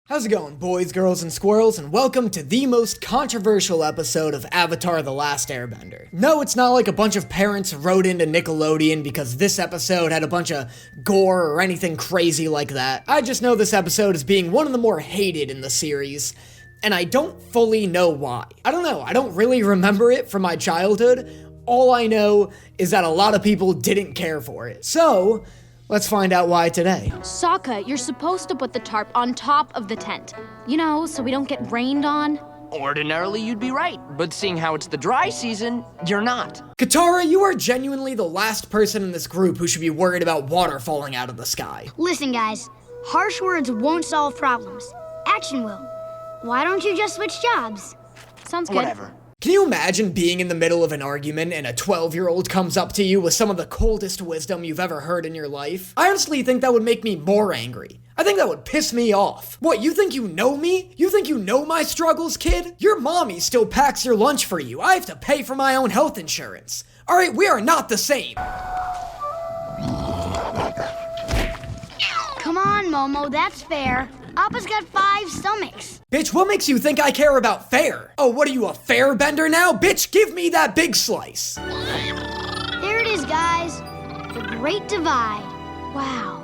How's it going, boys, girls, and squirrels, and welcome to the most controversial episode of Avatar: The Last Airbender. No, it's not like a bunch of parents wrote into Nickelodeon because this episode had a bunch of gore or anything crazy like that. I just know this episode is being one of the more hated in the series, and I don't fully know why. I don't know, I don't really remember it from my childhood. All I know is that a lot of people didn't care for it. So, let's find out why today. Sokka, you're supposed to put the tarp on top of the tent. You know, so we don't get rained on. Ordinarily, you'd be right, but seeing how it's the dry season, you're not. Katara, you are genuinely the last person in this group who should be worried about water falling out of the sky. Listen, guys, harsh words won't solve problems. Action will. Why don't you just switch jobs? Sounds good. Whatever. Can you imagine being in the middle of an argument and a 12-year-old comes up to you with some of the coldest wisdom you've ever heard in your life? I honestly think that would make me more angry. I think that would piss me off. What, you think you know me? You think you know my struggles, kid? Your mommy still packs your lunch for you. I have to pay for my own health insurance. Alright, we are not the same. Come on, Momo, that's fair. Appa's got 5 stomachs. Bitch, what makes you think I care about fair? Oh, what are you, a fair bender now? Bitch, give me that big slice. There it is, guys. The Great Divide. Wow.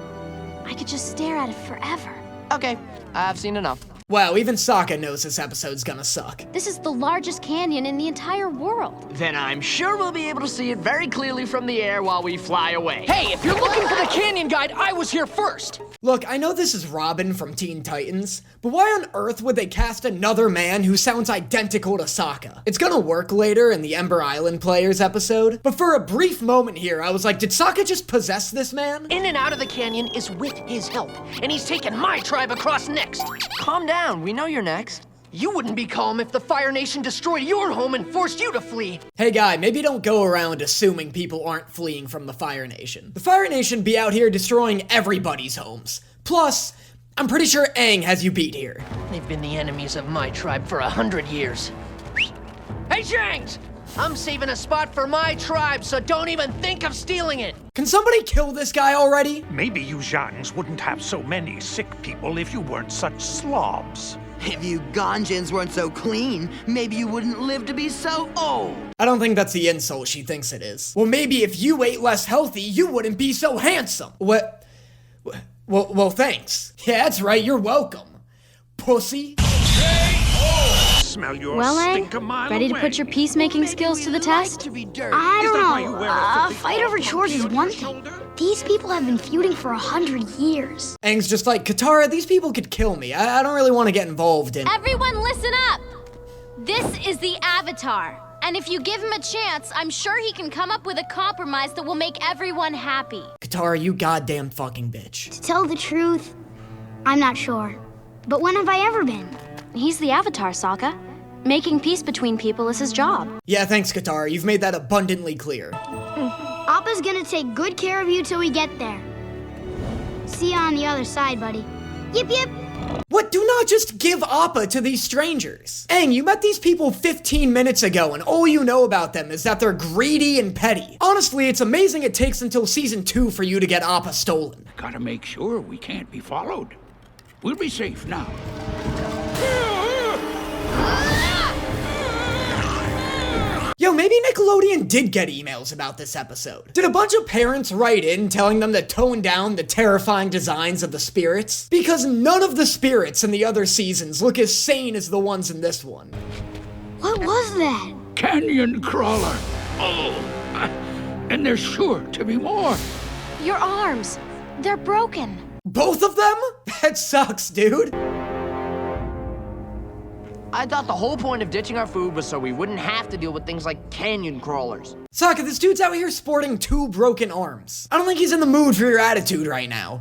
I could just stare at it forever. Okay, I've seen enough. Wow, even Sokka knows this episode's gonna suck. This is the largest canyon in the entire world. Then I'm sure we'll be able to see it very clearly from the air while we fly away. Hey, if you're looking for the canyon guide, I was here first! Look, I know this is Robin from Teen Titans, but why on earth would they cast another man who sounds identical to Sokka? It's gonna work later in the Ember Island Players episode, but for a brief moment here, I was like, did Sokka just possess this man? In and out of the canyon is with his help, and he's taking my tribe across next. Calm down, we know you're next. You wouldn't be calm if the Fire Nation destroyed your home and forced you to flee. Hey guy, maybe don't go around assuming people aren't fleeing from the Fire Nation. The Fire Nation be out here destroying everybody's homes. Plus, I'm pretty sure Aang has you beat here. They've been the enemies of my tribe for 100 years. Hey, Shanks! I'm saving a spot for my tribe, so don't even think of stealing it! Can somebody kill this guy already? Maybe you Zhangs wouldn't have so many sick people if you weren't such slobs. If you Ganjins weren't so clean, maybe you wouldn't live to be so old. I don't think that's the insult she thinks it is. Well, maybe if you ate less healthy, you wouldn't be so handsome. What? Well, thanks. Yeah, that's right, you're welcome. Pussy. Smell your Well, stink a Aang, mile ready to away. put your peacemaking skills to the test? To be dirty. I Is that why you don't wear a know. filthy Fight over cloth chores is monkey on one your thing. shoulder? These people have been feuding for 100 years. Aang's just like, Katara, these people could kill me. I don't really want to get involved in... Everyone listen up! This is the Avatar. And if you give him a chance, I'm sure he can come up with a compromise that will make everyone happy. Katara, you goddamn fucking bitch. To tell the truth, I'm not sure. But when have I ever been? He's the Avatar, Sokka. Making peace between people is his job. Yeah, thanks, Katara. You've made that abundantly clear. Appa's gonna take good care of you till we get there. See you on the other side, buddy. Yip yip! What? Do not just give Appa to these strangers. Aang, you met these people 15 minutes ago, and all you know about them is that they're greedy and petty. Honestly, it's amazing it takes until season 2 for you to get Appa stolen. Gotta make sure we can't be followed. We'll be safe now. Yo, maybe Nickelodeon did get emails about this episode. Did a bunch of parents write in telling them to tone down the terrifying designs of the spirits? Because none of the spirits in the other seasons look as sane as the ones in this one. What was that? Canyon crawler. Oh, and there's sure to be more. Your arms, they're broken. Both of them? That sucks, dude. I thought the whole point of ditching our food was so we wouldn't have to deal with things like canyon crawlers. Sokka, this dude's out here sporting 2 broken arms. I don't think he's in the mood for your attitude right now.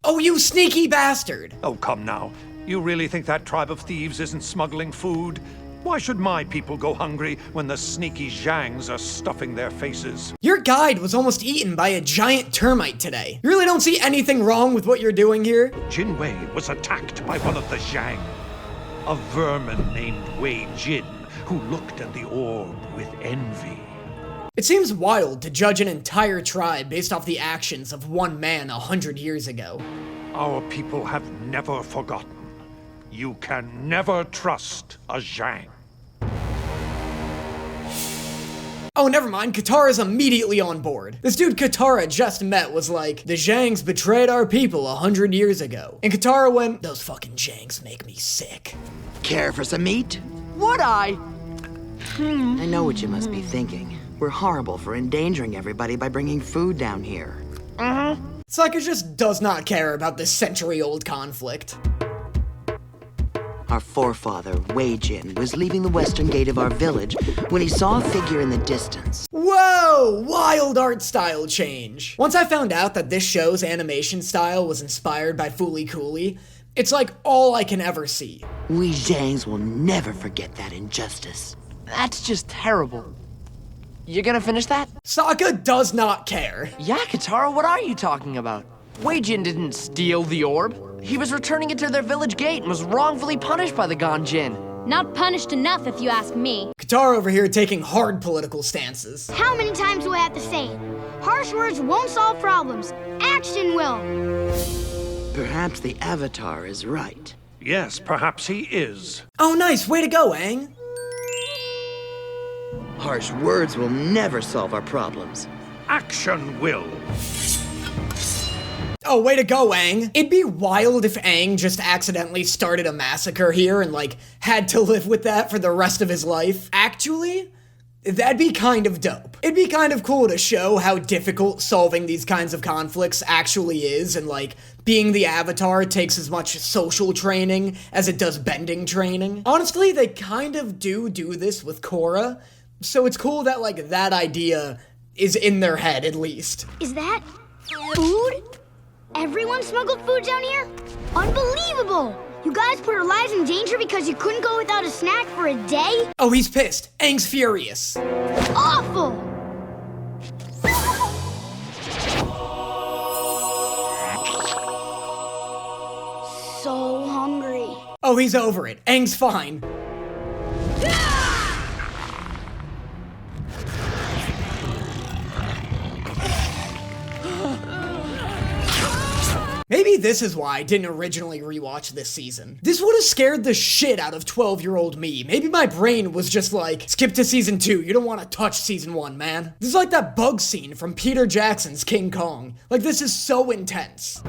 Oh, you sneaky bastard! Oh, come now. You really think that tribe of thieves isn't smuggling food? Why should my people go hungry when the sneaky Zhangs are stuffing their faces? Your guide was almost eaten by a giant termite today. You really don't see anything wrong with what you're doing here? Jin Wei was attacked by one of the Zhang. A vermin named Wei Jin, who looked at the orb with envy. It seems wild to judge an entire tribe based off the actions of one man 100 years ago. Our people have never forgotten. You can never trust a Zhang. Oh, never mind, Katara's immediately on board. This dude Katara just met was like, the Zhangs betrayed our people 100 years ago. And Katara went, those fucking Zhangs make me sick. Care for some meat? Would I? I know what you must be thinking. We're horrible for endangering everybody by bringing food down here. Sokka just does not care about this century-old conflict. Our forefather, Wei Jin, was leaving the western gate of our village when he saw a figure in the distance. Whoa! Wild art style change. Once I found out that this show's animation style was inspired by Fooly Cooly, it's like all I can ever see. We Zhangs will never forget that injustice. That's just terrible. You gonna finish that? Sokka does not care. Yeah, Katara, what are you talking about? Wei Jin didn't steal the orb. He was returning it to their village gate and was wrongfully punished by the Ganjin. Not punished enough, if you ask me. Katara over here taking hard political stances. How many times do I have to say it? Harsh words won't solve problems. Action will. Perhaps the Avatar is right. Yes, perhaps he is. Oh nice, way to go, Aang. Harsh words will never solve our problems. Action will. Oh, way to go, Aang. It'd be wild if Aang just accidentally started a massacre here and, like, had to live with that for the rest of his life. Actually, that'd be kind of dope. It'd be kind of cool to show how difficult solving these kinds of conflicts actually is, and, like, being the Avatar takes as much social training as it does bending training. Honestly, they kind of do this with Korra, so it's cool that, like, that idea is in their head, at least. Is that food? Everyone smuggled food down here? Unbelievable! You guys put your lives in danger because you couldn't go without a snack for a day? Oh, he's pissed. Aang's furious. Awful! So hungry. Oh, he's over it. Aang's fine. Maybe this is why I didn't originally rewatch this season. This would have scared the shit out of 12-year-old me. Maybe my brain was just like, skip to season 2, you don't want to touch season 1, man. This is like that bug scene from Peter Jackson's King Kong. Like, this is so intense.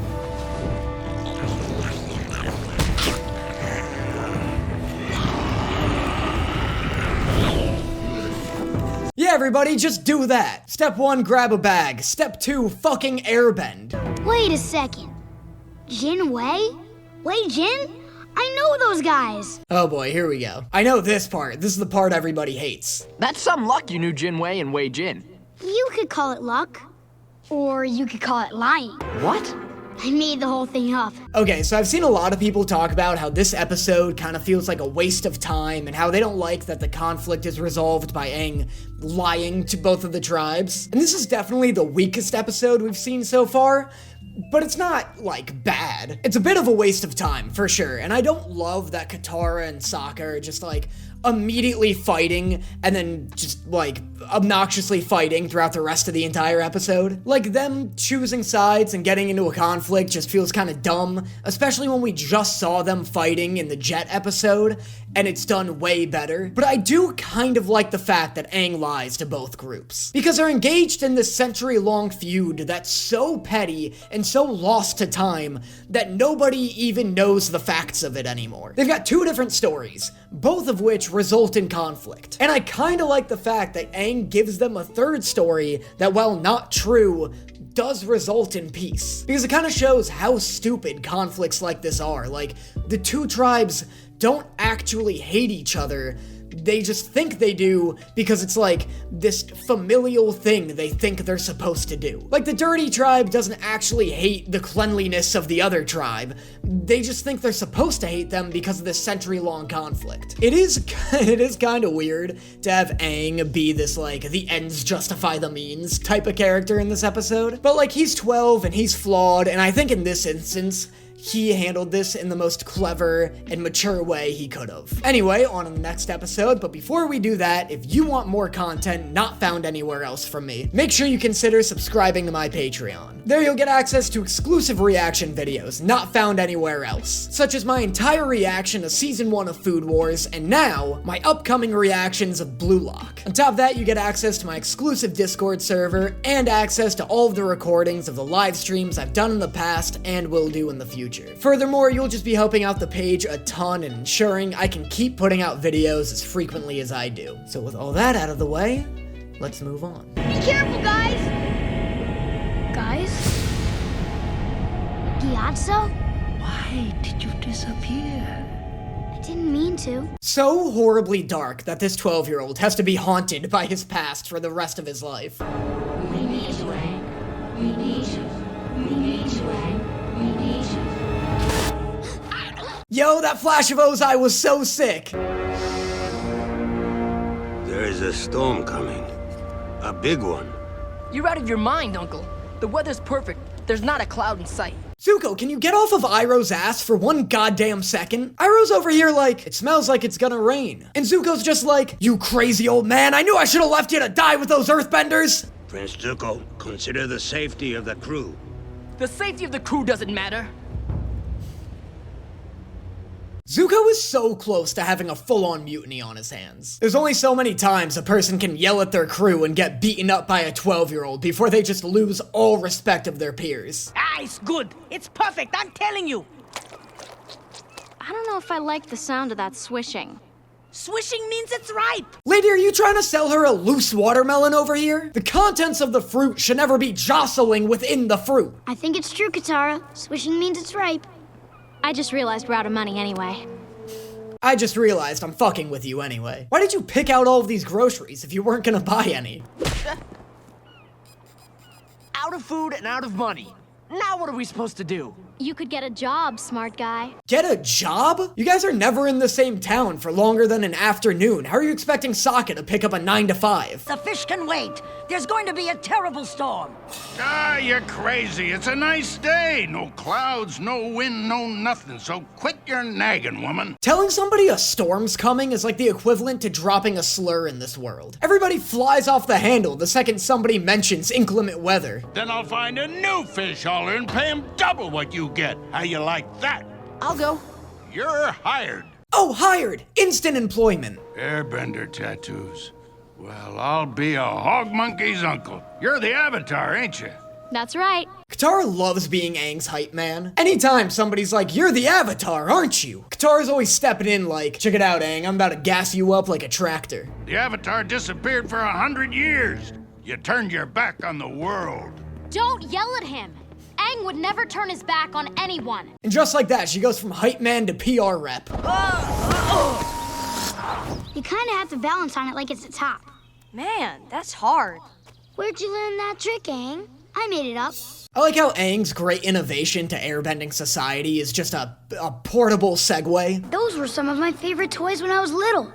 Yeah, everybody, just do that. Step 1, grab a bag. Step 2, fucking airbend. Wait a second. Jin Wei? Wei Jin? I know those guys. Oh boy, here we go. I know this part. This is the part everybody hates. That's some luck you knew Jin Wei and Wei Jin. You could call it luck. Or you could call it lying. What? I made the whole thing up. Okay, so I've seen a lot of people talk about how this episode kind of feels like a waste of time and how they don't like that the conflict is resolved by Aang lying to both of the tribes. And this is definitely the weakest episode we've seen so far, but it's not, like, bad. It's a bit of a waste of time, for sure, and I don't love that Katara and Sokka are just, like, immediately fighting and then just, like, obnoxiously fighting throughout the rest of the entire episode. Like, them choosing sides and getting into a conflict just feels kind of dumb, especially when we just saw them fighting in the Jet episode, and it's done way better. But I do kind of like the fact that Aang lies to both groups, because they're engaged in this century-long feud that's so petty and so lost to time that nobody even knows the facts of it anymore. They've got two different stories, both of which result in conflict. And I kinda like the fact that Aang gives them a third story that, while not true, does result in peace. Because it kind of shows how stupid conflicts like this are. Like, the two tribes don't actually hate each other. They just think they do because it's like this familial thing they think they're supposed to do. Like, the dirty tribe doesn't actually hate the cleanliness of the other tribe. They just think they're supposed to hate them because of this century-long conflict. It is kind of weird to have Aang be this, like, the ends justify the means type of character in this episode. But, like, he's 12 and he's flawed, and I think in this instance, he handled this in the most clever and mature way he could have. Anyway, on to the next episode, but before we do that, if you want more content not found anywhere else from me, make sure you consider subscribing to my Patreon. There you'll get access to exclusive reaction videos not found anywhere else, such as my entire reaction to Season 1 of Food Wars, and now, my upcoming reactions of Blue Lock. On top of that, you get access to my exclusive Discord server, and access to all of the recordings of the live streams I've done in the past and will do in the future. Furthermore, you'll just be helping out the page a ton and ensuring I can keep putting out videos as frequently as I do. So with all that out of the way, let's move on. Be careful, guys! Guys? Gyatso? Why did you disappear? I didn't mean to. So horribly dark that this 12-year-old has to be haunted by his past for the rest of his life. We need you, Aang. We need you. We need you, Aang. We need you. Yo, that flash of Ozai was so sick! There is a storm coming. A big one. You're out of your mind, Uncle. The weather's perfect. There's not a cloud in sight. Zuko, can you get off of Iroh's ass for one goddamn second? Iroh's over here like, it smells like it's gonna rain. And Zuko's just like, you crazy old man, I knew I should've left you to die with those earthbenders! Prince Zuko, consider the safety of the crew. The safety of the crew doesn't matter. Zuko is so close to having a full-on mutiny on his hands. There's only so many times a person can yell at their crew and get beaten up by a 12-year-old before they just lose all respect of their peers. Ah, it's good. It's perfect, I'm telling you. I don't know if I like the sound of that swishing. Swishing means it's ripe. Lady, are you trying to sell her a loose watermelon over here? The contents of the fruit should never be jostling within the fruit. I think it's true, Katara. Swishing means it's ripe. I just realized we're out of money anyway. I just realized I'm fucking with you anyway. Why did you pick out all of these groceries if you weren't gonna buy any? Out of food and out of money. Now what are we supposed to do? You could get a job, smart guy. Get a job? You guys are never in the same town for longer than an afternoon. How are you expecting Sokka to pick up a 9 to 5? The fish can wait. There's going to be a terrible storm. Ah, you're crazy. It's a nice day. No clouds, no wind, no nothing. So quit your nagging, woman. Telling somebody a storm's coming is like the equivalent to dropping a slur in this world. Everybody flies off the handle the second somebody mentions inclement weather. Then I'll find a new fish hauler and pay him double what you get. How you like that? I'll go. You're hired. Oh, hired! Instant employment. Airbender tattoos. Well, I'll be a hog monkey's uncle. You're the Avatar, ain't you? That's right. Katara loves being Aang's hype man. Anytime somebody's like, you're the Avatar, aren't you? Katara's always stepping in like, check it out, Aang, I'm about to gas you up like a tractor. The Avatar disappeared for 100 years. You turned your back on the world. Don't yell at him. Aang would never turn his back on anyone. And just like that, she goes from hype man to PR rep. You kind of have to balance on it like it's the top. Man, that's hard. Where'd you learn that trick, Aang? I made it up. I like how Aang's great innovation to airbending society is just a portable segue. Those were some of my favorite toys when I was little.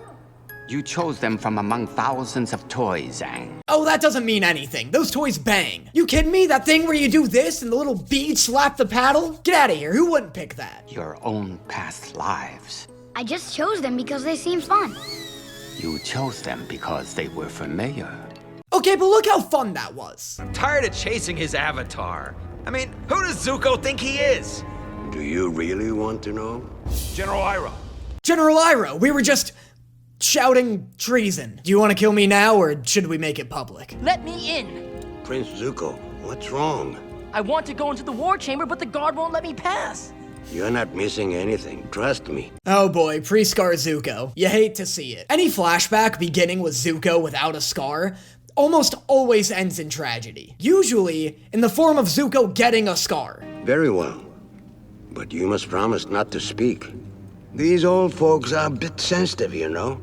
You chose them from among thousands of toys, Aang. Oh, that doesn't mean anything. Those toys bang. You kidding me? That thing where you do this and the little bead slap the paddle? Get out of here. Who wouldn't pick that? Your own past lives. I just chose them because they seemed fun. You chose them because they were familiar. Okay, but look how fun that was. I'm tired of chasing his avatar. I mean, who does Zuko think he is? Do you really want to know? General Iroh. General Iroh, we were just shouting treason. Do you want to kill me now, or should we make it public? Let me in. Prince Zuko, what's wrong? I want to go into the war chamber, but the guard won't let me pass. You're not missing anything, trust me. Oh boy, pre-scar Zuko. You hate to see it. Any flashback beginning with Zuko without a scar almost always ends in tragedy. Usually in the form of Zuko getting a scar. Very well. But you must promise not to speak. These old folks are a bit sensitive, you know.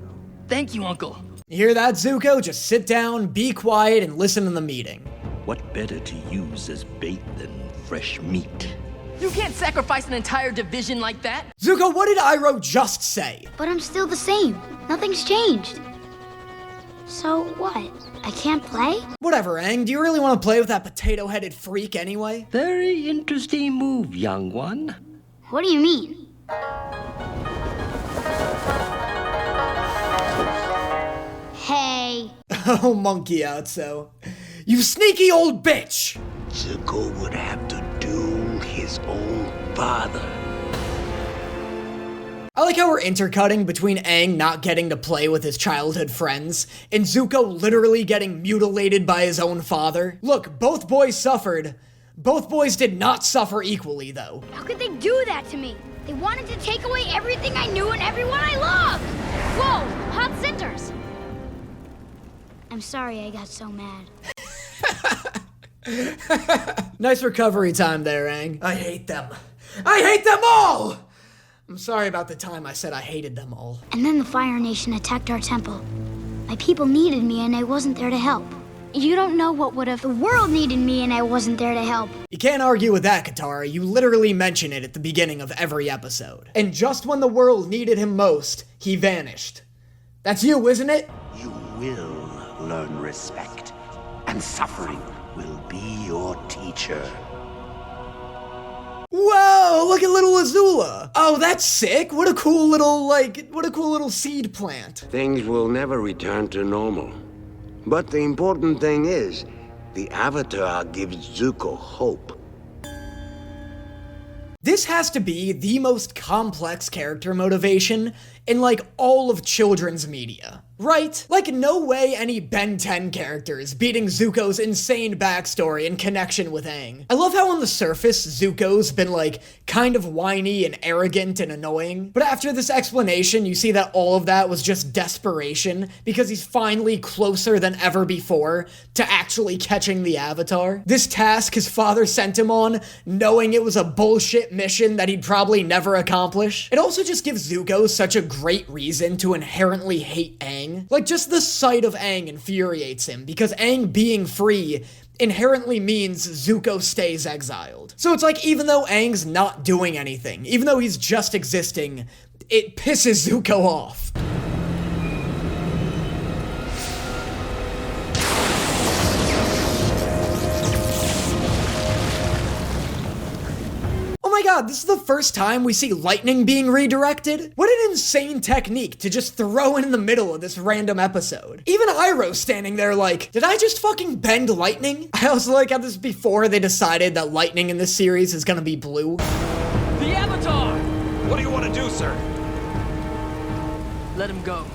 Thank you, Uncle. You hear that, Zuko? Just sit down, be quiet, and listen to the meeting. What better to use as bait than fresh meat? You can't sacrifice an entire division like that. Zuko, what did Iroh just say? But I'm still the same. Nothing's changed. So what? I can't play? Whatever, Aang. Do you really want to play with that potato-headed freak anyway? Very interesting move, young one. What do you mean? Hey. Oh, monkey out, so. You sneaky old bitch! Zuko would have to do his own father. I like how we're intercutting between Aang not getting to play with his childhood friends, and Zuko literally getting mutilated by his own father. Look, both boys suffered. Both boys did not suffer equally, though. How could they do that to me? They wanted to take away everything I knew and everyone I loved! Whoa, hot cinders! I'm sorry I got so mad. Nice recovery time there, Aang. I hate them. I hate them all! I'm sorry about the time I said I hated them all. And then the Fire Nation attacked our temple. My people needed me and I wasn't there to help. You don't know what would have... The world needed me and I wasn't there to help. You can't argue with that, Katara. You literally mention it at the beginning of every episode. And just when the world needed him most, he vanished. That's you, isn't it? You will learn respect, and suffering will be your teacher. Whoa, look at little Azula. Oh, that's sick. What a cool little seed plant. Things will never return to normal. But the important thing is, the Avatar gives Zuko hope. This has to be the most complex character motivation in, like, all of children's media. Right? Like, no way any Ben 10 character is beating Zuko's insane backstory and connection with Aang. I love how on the surface, Zuko's been, like, kind of whiny and arrogant and annoying, but after this explanation, you see that all of that was just desperation, because he's finally closer than ever before to actually catching the Avatar. This task his father sent him on, knowing it was a bullshit mission that he'd probably never accomplish. It also just gives Zuko such a great reason to inherently hate Aang. Like, just the sight of Aang infuriates him, because Aang being free inherently means Zuko stays exiled. So it's like, even though Aang's not doing anything, even though he's just existing, it pisses Zuko off. Oh my god, this is the first time we see lightning being redirected? What an insane technique to just throw in the middle of this random episode. Even Iroh's standing there like, did I just fucking bend lightning? I also like how this is before they decided that lightning in this series is gonna be blue. The Avatar! What do you want to do, sir? Let him go.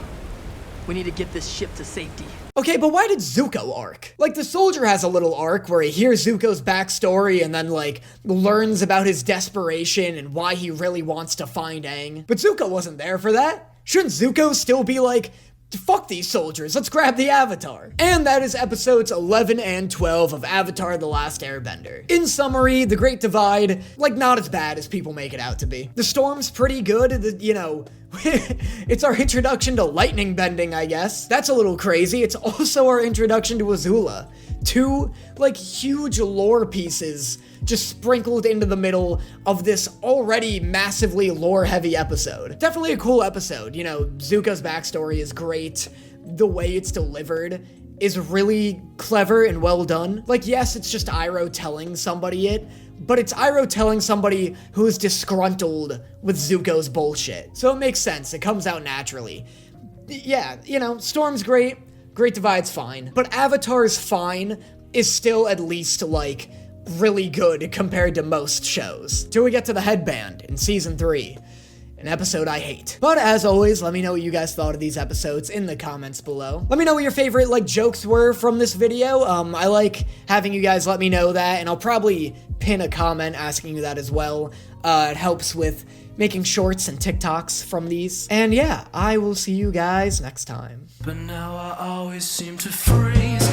We need to get this ship to safety. Okay, but why did Zuko arc? Like, the soldier has a little arc where he hears Zuko's backstory and then, like, learns about his desperation and why he really wants to find Aang. But Zuko wasn't there for that. Shouldn't Zuko still be like, fuck these soldiers, let's grab the Avatar? And that is episodes 11 and 12 of Avatar: The Last Airbender. In summary, The Great Divide, like, not as bad as people make it out to be. The storm's pretty good, you know, it's our introduction to lightning bending, I guess. That's a little crazy. It's also our introduction to Azula. Two, like, huge lore pieces just sprinkled into the middle of this already massively lore-heavy episode. Definitely a cool episode. You know, Zuko's backstory is great. The way it's delivered is really clever and well done. Like, yes, it's just Iroh telling somebody it, but it's Iroh telling somebody who is disgruntled with Zuko's bullshit. So it makes sense. It comes out naturally. Yeah, you know, Storm's great. Great Divide's fine. But Avatar's fine is still at least, like, really good compared to most shows. Till we get to the headband in season 3. An episode I hate. But as always, let me know what you guys thought of these episodes in the comments below. Let me know what your favorite, like, jokes were from this video. I like having you guys let me know that, and I'll probably pin a comment asking you that as well. It helps with making shorts and TikToks from these. And yeah, I will see you guys next time. But now I always seem to freeze.